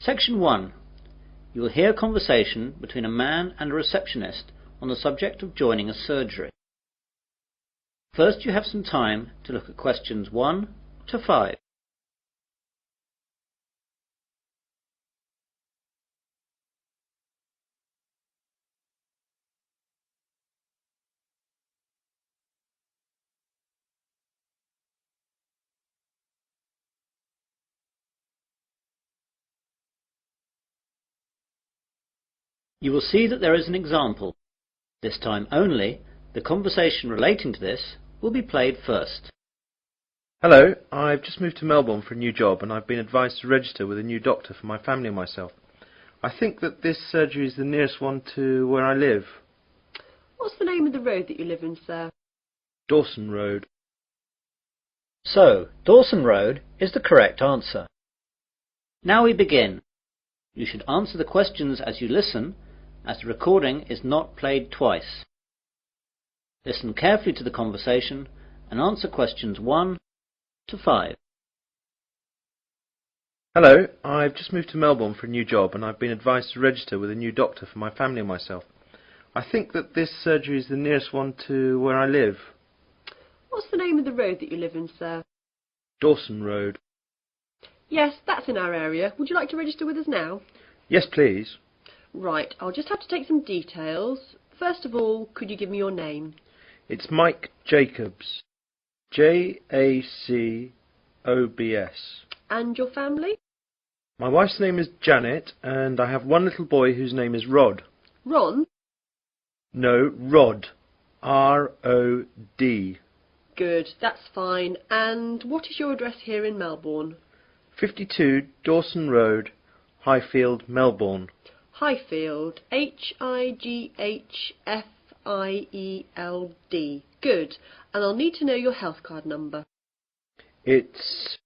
Section 1. You will hear a conversation between a man and a receptionist on the subject of joining a surgery. First, you have some time to look at questions 1 to 5. You will see that there is an example. This time only, the conversation relating to this will be played first. Hello, I've just moved to Melbourne for a new job and I've been advised to register with a new doctor for my family and myself. I think that this surgery is the nearest one to where I live. What's the name of the road that you live in, sir? Dawson Road. So, Dawson Road is the correct answer. Now we begin. You should answer the questions as you listen, as the recording is not played twice. Listen carefully to the conversation and answer questions 1 to 5. Hello, I've just moved to Melbourne for a new job and I've been advised to register with a new doctor for my family and myself. I think that this surgery is the nearest one to where I live. What's the name of the road that you live in, sir? Dawson Road. Yes, that's in our area. Would you like to register with us now? Yes, please. Right, I'll just have to take some details. First of all, could you give me your name? It's Mike Jacobs. Jacobs. And your family? My wife's name is Janet and I have one little boy whose name is Rod. Ron? No, Rod. R-O-D. Good, that's fine. And what is your address here in Melbourne? 52 Dawson Road, Highfield, Melbourne. Highfield. Highfield. Good. And I'll need to know your health card number. It's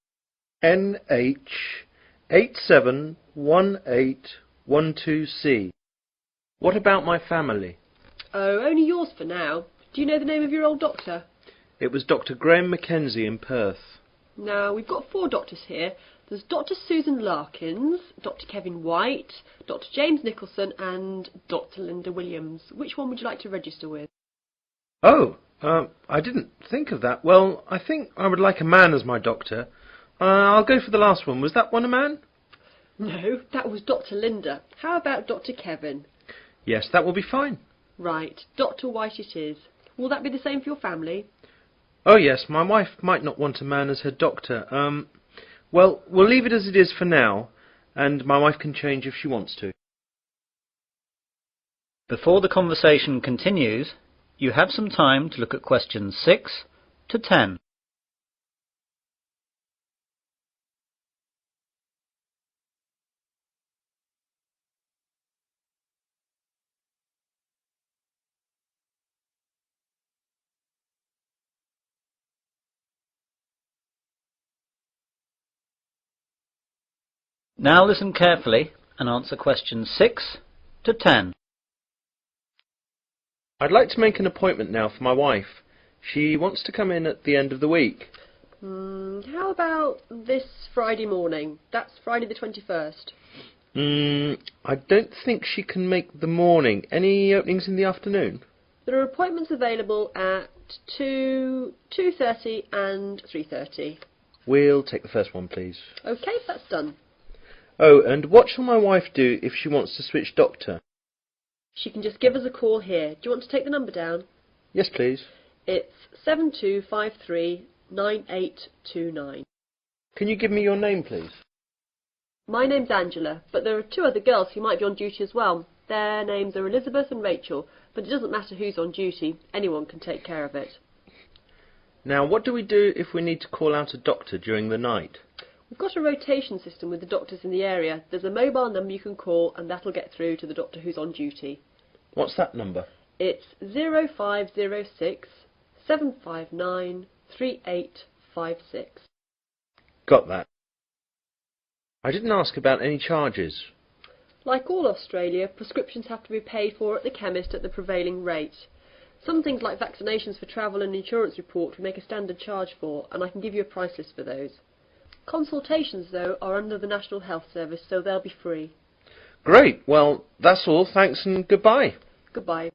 NH871812C. What about my family? Oh, only yours for now. Do you know the name of your old doctor? It was Dr. Graham Mackenzie in Perth. Now, we've got 4 doctors here. There's Dr. Susan Larkins, Dr. Kevin White, Dr. James Nicholson and Dr. Linda Williams. Which one would you like to register with? Oh, I didn't think of that. Well, I think I would like a man as my doctor. I'll go for the last one. Was that one a man? No, that was Dr. Linda. How about Dr. Kevin? Yes, that will be fine. Right, Dr. White it is. Will that be the same for your family? Oh yes, my wife might not want a man as her doctor. Well, we'll leave it as it is for now, and my wife can change if she wants to. Before the conversation continues, you have some time to look at questions 6 to 10. Now listen carefully and answer questions 6 to 10. I'd like to make an appointment now for my wife. She wants to come in at the end of the week. How about this Friday morning? That's Friday the 21st. I don't think she can make the morning. Any openings in the afternoon? There are appointments available at 2, 2:30 and 3:30. We'll take the first one, please. OK, that's done. Oh, and what shall my wife do if she wants to switch doctor? She can just give us a call here. Do you want to take the number down? Yes, please. It's 72539829. Can you give me your name, please? My name's Angela, but there are 2 other girls who might be on duty as well. Their names are Elizabeth and Rachel, but it doesn't matter who's on duty. Anyone can take care of it. Now, what do we do if we need to call out a doctor during the night? We've got a rotation system with the doctors in the area. There's a mobile number you can call and that'll get through to the doctor who's on duty. What's that number? It's 0506 759 3856. Got that. I didn't ask about any charges. Like all Australia, prescriptions have to be paid for at the chemist at the prevailing rate. Some things like vaccinations for travel and insurance report we make a standard charge for, and I can give you a price list for those. Consultations, though, are under the National Health Service, so they'll be free. Great. Well, that's all. Thanks and goodbye. Goodbye.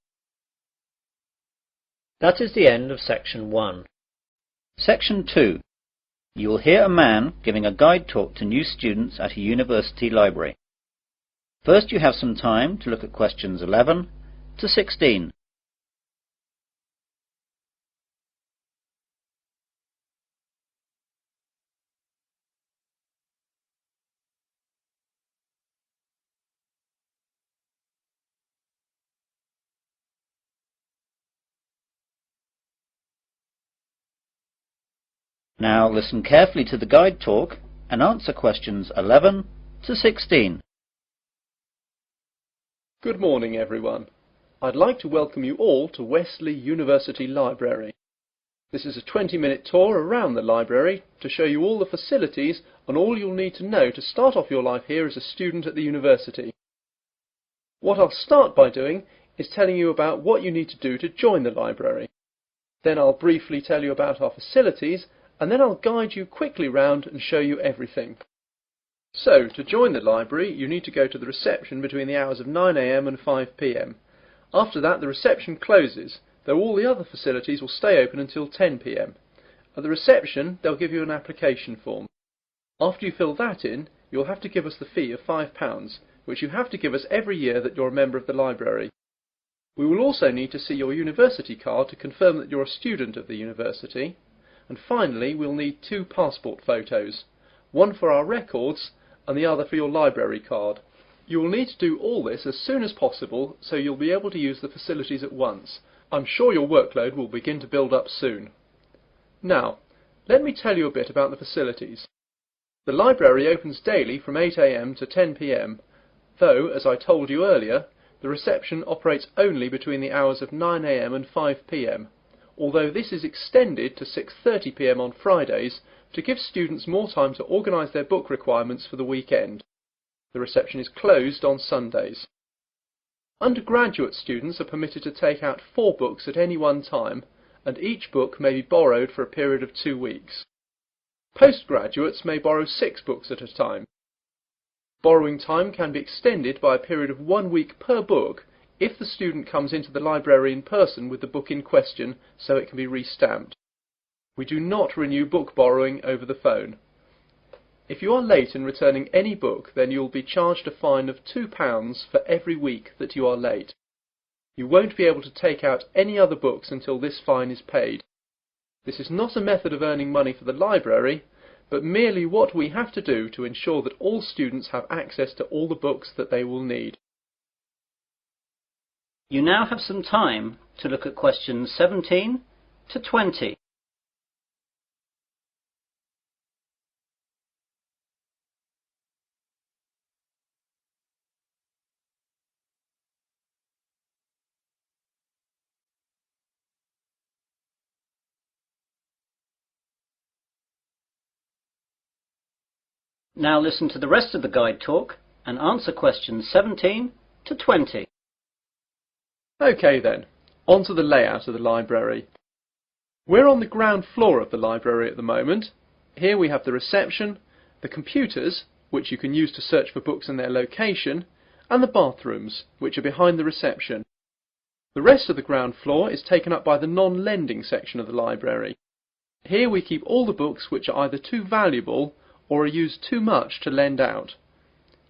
That is the end of Section 1. Section 2. You will hear a man giving a guide talk to new students at a university library. First you have some time to look at questions 11 to 16. Now listen carefully to the guide talk and answer questions 11 to 16. Good morning, everyone. I'd like to welcome you all to Wesley University Library. This is a 20-minute tour around the library to show you all the facilities and all you'll need to know to start off your life here as a student at the university. What I'll start by doing is telling you about what you need to do to join the library. Then I'll briefly tell you about our facilities, and then I'll guide you quickly round and show you everything. So, to join the library, you need to go to the reception between the hours of 9 AM and 5 PM. After that, the reception closes, though all the other facilities will stay open until 10 PM. At the reception, they'll give you an application form. After you fill that in, you'll have to give us the fee of £5, which you have to give us every year that you're a member of the library. We will also need to see your university card to confirm that you're a student of the university. And finally, we'll need 2 passport photos, one for our records and the other for your library card. You will need to do all this as soon as possible so you'll be able to use the facilities at once. I'm sure your workload will begin to build up soon. Now, let me tell you a bit about the facilities. The library opens daily from 8 AM to 10 PM, though, as I told you earlier, the reception operates only between the hours of 9 AM and 5 PM. Although this is extended to 6:30 PM on Fridays to give students more time to organise their book requirements for the weekend. The reception is closed on Sundays. Undergraduate students are permitted to take out 4 books at any one time, and each book may be borrowed for a period of 2 weeks. Postgraduates may borrow 6 books at a time. Borrowing time can be extended by a period of 1 week per book if the student comes into the library in person with the book in question, so it can be re-stamped. We do not renew book borrowing over the phone. If you are late in returning any book, then you will be charged a fine of £2 for every week that you are late. You won't be able to take out any other books until this fine is paid. This is not a method of earning money for the library, but merely what we have to do to ensure that all students have access to all the books that they will need. You now have some time to look at questions 17 to 20. Now listen to the rest of the guide talk and answer questions 17 to 20. OK then, on to the layout of the library. We're on the ground floor of the library at the moment. Here we have the reception, the computers, which you can use to search for books and their location, and the bathrooms, which are behind the reception. The rest of the ground floor is taken up by the non-lending section of the library. Here we keep all the books which are either too valuable or are used too much to lend out.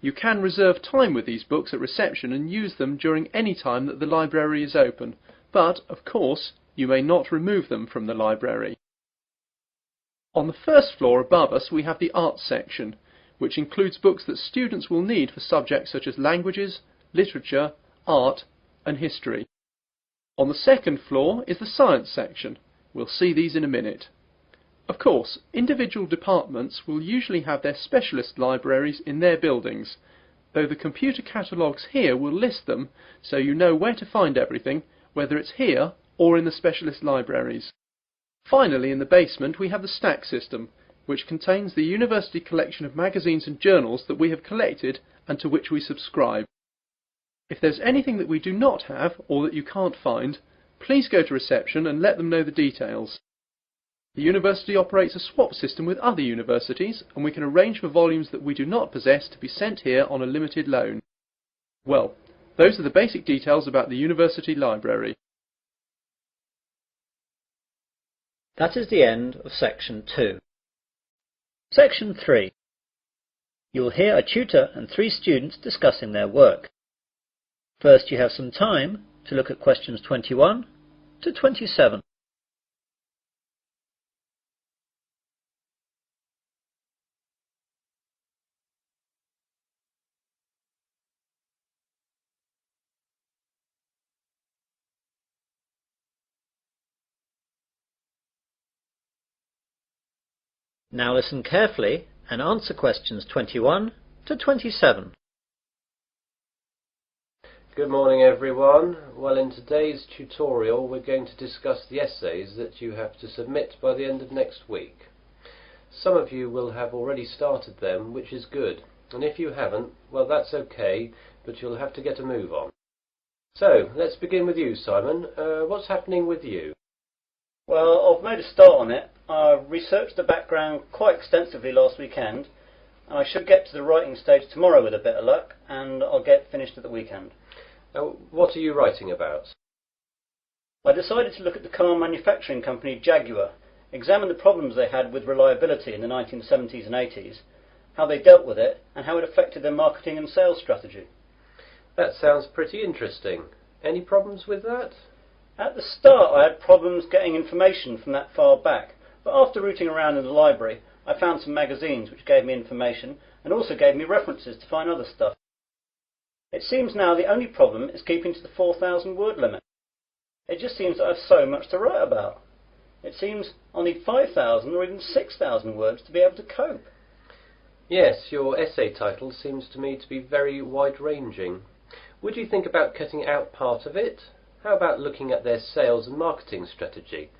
You can reserve time with these books at reception and use them during any time that the library is open, but, of course, you may not remove them from the library. On the first floor above us we have the arts section, which includes books that students will need for subjects such as languages, literature, art and history. On the second floor is the science section. We'll see these in a minute. Of course, individual departments will usually have their specialist libraries in their buildings, though the computer catalogues here will list them so you know where to find everything, whether it's here or in the specialist libraries. Finally, in the basement we have the stack system, which contains the university collection of magazines and journals that we have collected and to which we subscribe. If there's anything that we do not have or that you can't find, please go to reception and let them know the details. The university operates a swap system with other universities, and we can arrange for volumes that we do not possess to be sent here on a limited loan. Well, those are the basic details about the university library. That is the end of Section 2. Section 3. You will hear a tutor and 3 students discussing their work. First, you have some time to look at questions 21 to 27. Now listen carefully and answer questions 21 to 27. Good morning everyone. Well, in today's tutorial we're going to discuss the essays that you have to submit by the end of next week. Some of you will have already started them, which is good, and if you haven't, well that's okay, but you'll have to get a move on. So, let's begin with you, Simon. What's happening with you? Well, I've made a start on it. I researched the background quite extensively last weekend, and I should get to the writing stage tomorrow with a bit of luck, and I'll get finished at the weekend. What are you writing about? I decided to look at the car manufacturing company Jaguar, examine the problems they had with reliability in the 1970s and 80s, how they dealt with it, and how it affected their marketing and sales strategy. That sounds pretty interesting. Any problems with that? At the start I had problems getting information from that far back, but after rooting around in the library I found some magazines which gave me information and also gave me references to find other stuff. It seems now the only problem is keeping to the 4,000 word limit. It just seems that I have so much to write about. It seems I'll need 5,000 or even 6,000 words to be able to cope. Yes, your essay title seems to me to be very wide-ranging. Would you think about cutting out part of it? How about looking at their sales and marketing strategy,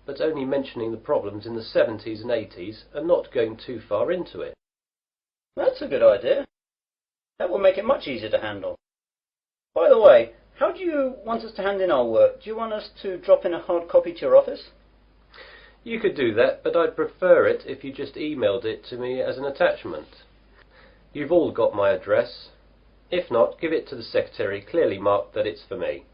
but only mentioning the problems in the 70s and 80s and not going too far into it? That's a good idea. That will make it much easier to handle. By the way, how do you want us to hand in our work? Do you want us to drop in a hard copy to your office? You could do that, but I'd prefer it if you just emailed it to me as an attachment. You've all got my address. If not, give it to the secretary, clearly marked that it's for me.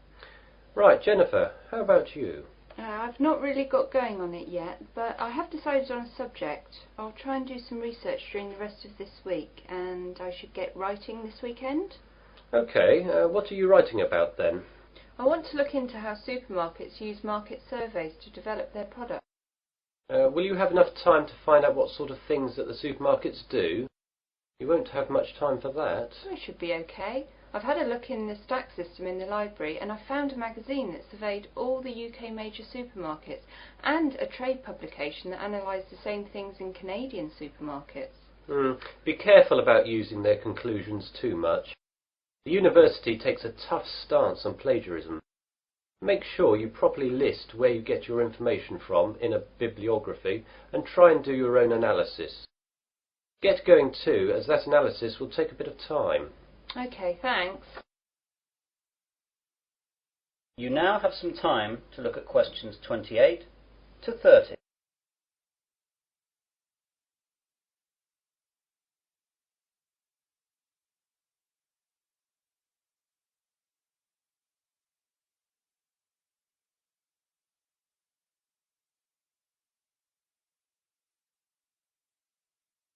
Right, Jennifer, how about you? I've not really got going on it yet, but I have decided on a subject. I'll try and do some research during the rest of this week, and I should get writing this weekend. Okay, what are you writing about then? I want to look into how supermarkets use market surveys to develop their products. Will you have enough time to find out what sort of things that the supermarkets do? You won't have much time for that. I should be okay. I've had a look in the stack system in the library, and I found a magazine that surveyed all the UK major supermarkets and a trade publication that analysed the same things in Canadian supermarkets. Be careful about using their conclusions too much. The university takes a tough stance on plagiarism. Make sure you properly list where you get your information from in a bibliography and try and do your own analysis. Get going too, as that analysis will take a bit of time. Okay, thanks. You now have some time to look at questions 28 to 30.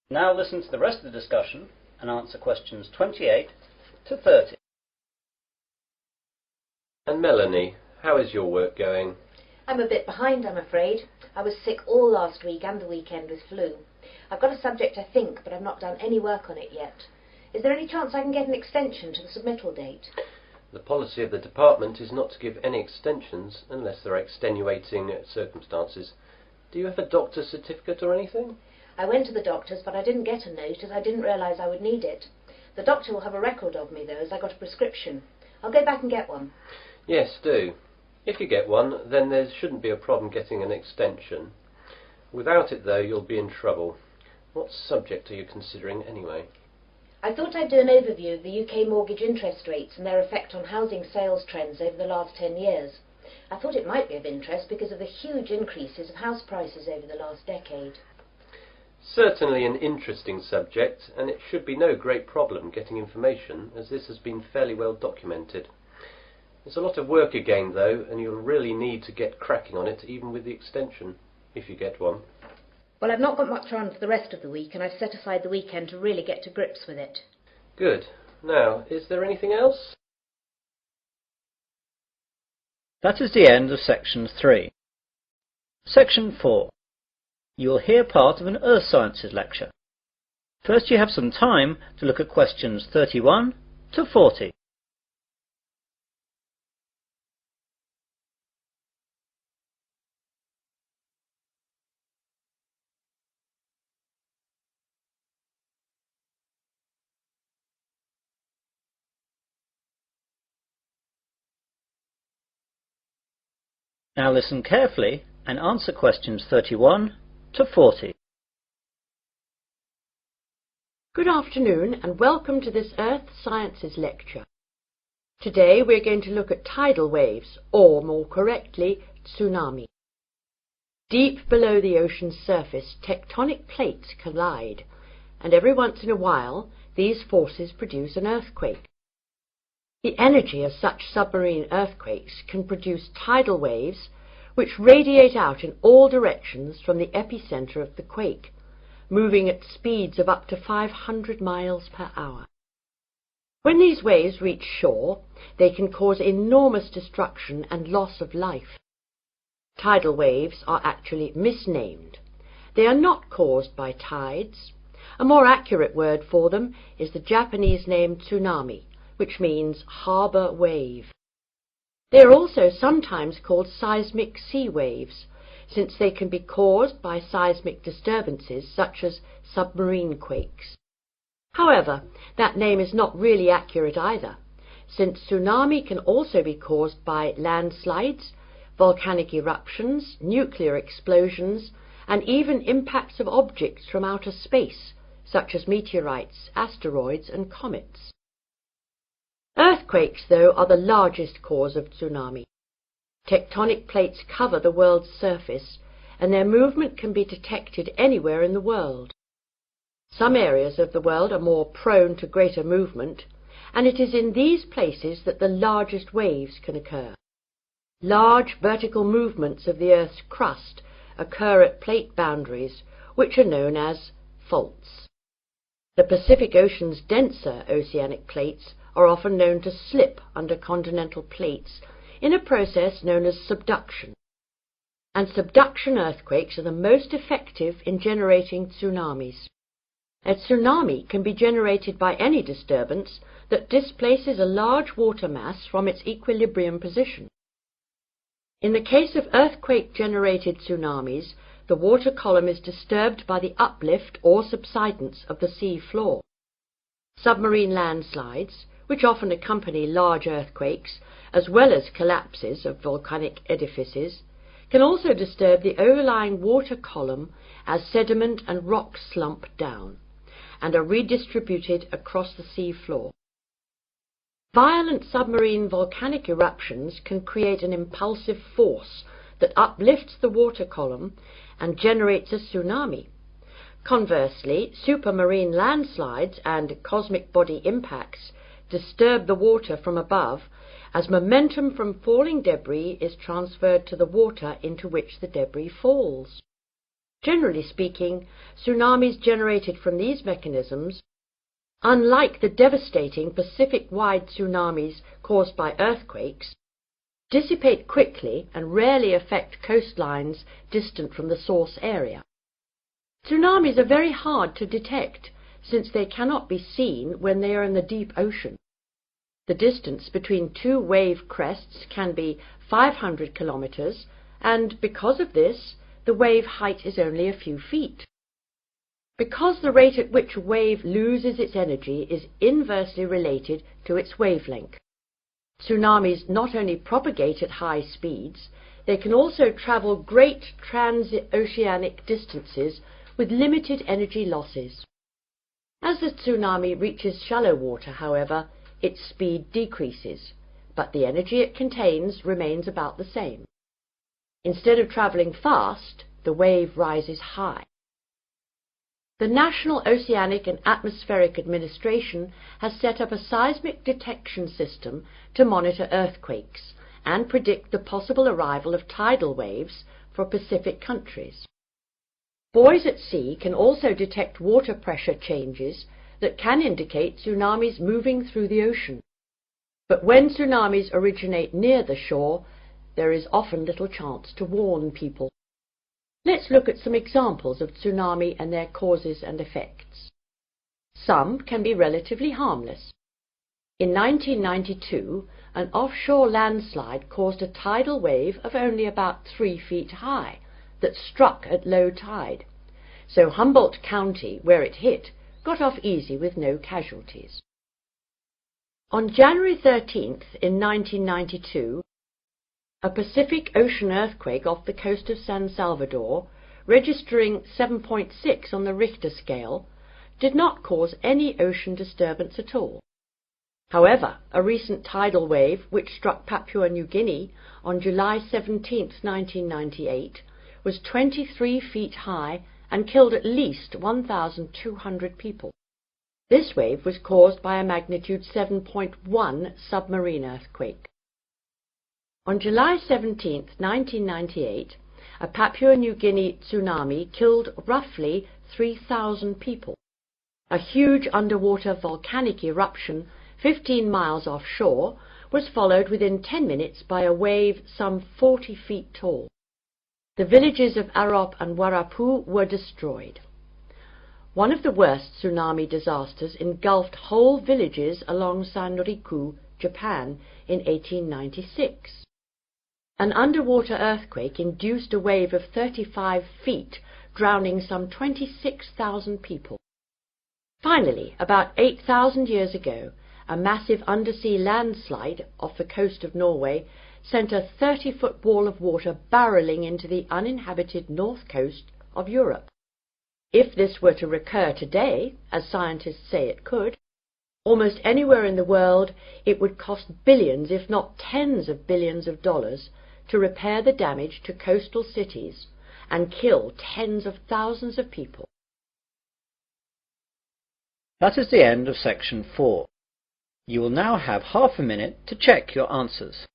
Now listen to the rest of the discussion and answer questions 28 to 30. And Melanie, how is your work going? I'm a bit behind, I'm afraid. I was sick all last week and the weekend with flu. I've got a subject, I think, but I've not done any work on it yet. Is there any chance I can get an extension to the submittal date? The policy of the department is not to give any extensions unless there are extenuating circumstances. Do you have a doctor's certificate or anything? I went to the doctor's, but I didn't get a note as I didn't realise I would need it. The doctor will have a record of me, though, as I got a prescription. I'll go back and get one. Yes, do. If you get one, then there shouldn't be a problem getting an extension. Without it, though, you'll be in trouble. What subject are you considering, anyway? I thought I'd do an overview of the UK mortgage interest rates and their effect on housing sales trends over the last 10 years. I thought it might be of interest because of the huge increases of house prices over the last decade. Certainly an interesting subject, and it should be no great problem getting information, as this has been fairly well documented. It's a lot of work again, though, and you'll really need to get cracking on it, even with the extension, if you get one. Well, I've not got much on for the rest of the week, and I've set aside the weekend to really get to grips with it. Good. Now, is there anything else? That is the end of Section 3. Section 4. You will hear part of an Earth Sciences lecture. First you have some time to look at questions 31 to 40. Now listen carefully and answer questions 31 to 40. Good afternoon and welcome to this Earth Sciences lecture. Today we're going to look at tidal waves, or more correctly, tsunami. Deep below the ocean's surface, tectonic plates collide, and every once in a while these forces produce an earthquake. The energy of such submarine earthquakes can produce tidal waves which radiate out in all directions from the epicenter of the quake, moving at speeds of up to 500 miles per hour. When these waves reach shore, they can cause enormous destruction and loss of life. Tidal waves are actually misnamed. They are not caused by tides. A more accurate word for them is the Japanese name tsunami, which means harbour wave. They are also sometimes called seismic sea waves, since they can be caused by seismic disturbances such as submarine quakes. However, that name is not really accurate either, since tsunami can also be caused by landslides, volcanic eruptions, nuclear explosions, and even impacts of objects from outer space, such as meteorites, asteroids, and comets. Earthquakes, though, are the largest cause of tsunami. Tectonic plates cover the world's surface, and their movement can be detected anywhere in the world. Some areas of the world are more prone to greater movement, and it is in these places that the largest waves can occur. Large vertical movements of the Earth's crust occur at plate boundaries, which are known as faults. The Pacific Ocean's denser oceanic plates are often known to slip under continental plates in a process known as subduction. And subduction earthquakes are the most effective in generating tsunamis. A tsunami can be generated by any disturbance that displaces a large water mass from its equilibrium position. In the case of earthquake-generated tsunamis, the water column is disturbed by the uplift or subsidence of the sea floor. Submarine landslides, which often accompany large earthquakes, as well as collapses of volcanic edifices, can also disturb the overlying water column as sediment and rocks slump down, and are redistributed across the sea floor. Violent submarine volcanic eruptions can create an impulsive force that uplifts the water column and generates a tsunami. Conversely, supermarine landslides and cosmic body impacts disturb the water from above as momentum from falling debris is transferred to the water into which the debris falls. Generally speaking, tsunamis generated from these mechanisms, unlike the devastating Pacific-wide tsunamis caused by earthquakes, dissipate quickly and rarely affect coastlines distant from the source area. Tsunamis are very hard to detect, since they cannot be seen when they are in the deep ocean. The distance between two wave crests can be 500 kilometers, and because of this, the wave height is only a few feet. Because the rate at which a wave loses its energy is inversely related to its wavelength. Tsunamis not only propagate at high speeds, they can also travel great transoceanic distances with limited energy losses. As the tsunami reaches shallow water, however, its speed decreases, but the energy it contains remains about the same. Instead of travelling fast, the wave rises high. The National Oceanic and Atmospheric Administration has set up a seismic detection system to monitor earthquakes and predict the possible arrival of tidal waves for Pacific countries. Buoys at sea can also detect water pressure changes that can indicate tsunamis moving through the ocean. But when tsunamis originate near the shore, there is often little chance to warn people. Let's look at some examples of tsunami and their causes and effects. Some can be relatively harmless. In 1992, an offshore landslide caused a tidal wave of only about 3 feet high that struck at low tide. So Humboldt County, where it hit, got off easy with no casualties. On January 13th in 1992, a Pacific Ocean earthquake off the coast of San Salvador, registering 7.6 on the Richter scale, did not cause any ocean disturbance at all. However, a recent tidal wave which struck Papua New Guinea on July 17, 1998, was 23 feet high and killed at least 1,200 people. This wave was caused by a magnitude 7.1 submarine earthquake. On July 17, 1998, a Papua New Guinea tsunami killed roughly 3,000 people. A huge underwater volcanic eruption 15 miles offshore was followed within 10 minutes by a wave some 40 feet tall. The villages of Arop and Warapu were destroyed. One of the worst tsunami disasters engulfed whole villages along Sanriku, Japan, in 1896. An underwater earthquake induced a wave of 35 feet, drowning some 26,000 people. Finally, about 8,000 years ago, a massive undersea landslide off the coast of Norway sent a 30-foot wall of water barreling into the uninhabited north coast of Europe. If this were to recur today, as scientists say it could, almost anywhere in the world, it would cost billions, if not tens of billions of dollars, to repair the damage to coastal cities and kill tens of thousands of people. That is the end of section 4. You will now have half a minute to check your answers.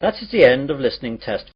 That is the end of listening test